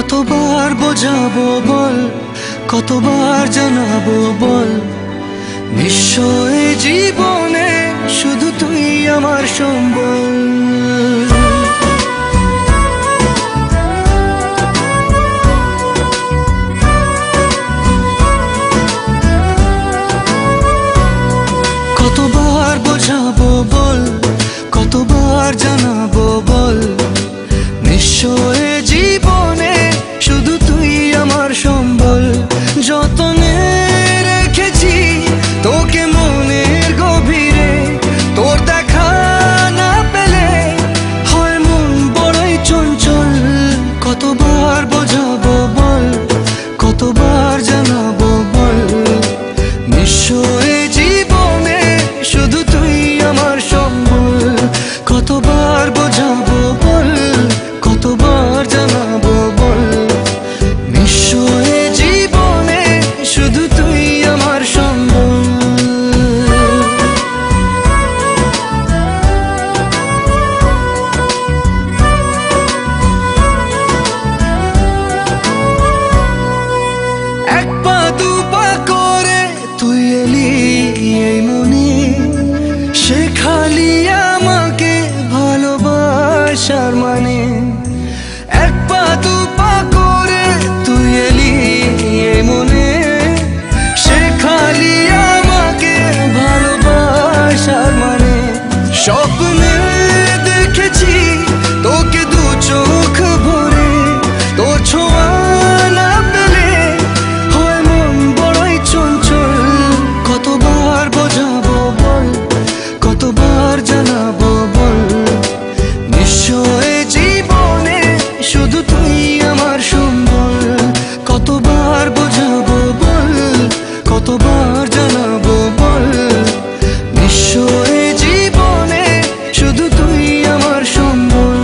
কতবার বোঝাবো বল, কতবার জানাবো বল, নিশ্চয় জীবনে শুধু তুই আমার সম্বল। কতবার বোঝাবো বল, কতবার জানাবো বল, নিশ্চয় জীবনে শুধু তুই আমার সম্বল। যতনে রেখেছি তোকে মনের গভীরে, তোর দেখা না পেলে হয় মন বড়ই চঞ্চল। কতবার বোঝাবো বল, কতবার জানাবো বল, নিশ্চয় জীবনে শুধু তুই আমার সম্বল। কতবার বোঝাবো বল, কতবার জানাবো বল, নিশ্চয় জীবনে শুধু তুই আমার সম্বল। এক পা দু পা করে তুই এলি এই মনে, শেখালি আমাকে ভালোবাসার মানে। এক পা দু পা করে তুই এলি এই মনে, শেখালি আমাকে ভালোবাসার মানে। স্বপ্নে দেখেছি তোকে দু চোখ ভরে, তোর ছোঁয়া না পেলে হয় মন বড়ই চঞ্চল। কতবার বোঝাবো বল, কতবার জানাবো বল, নিশ্চয় জীবনে শুধু তুই আমার সম্বল। কতবার বোঝাবো বল, কতবার জানাবো বল, নিশ্চয় জীবনে শুধু তুই আমার সম্বল।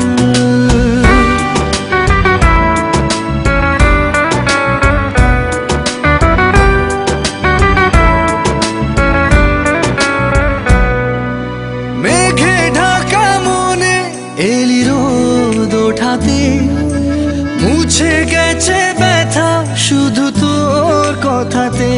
মেঘে ঢাকা মনে এলি রোদ ওঠাতে, মুছে গেছে ব্যথা শুধু তোর কথাতে।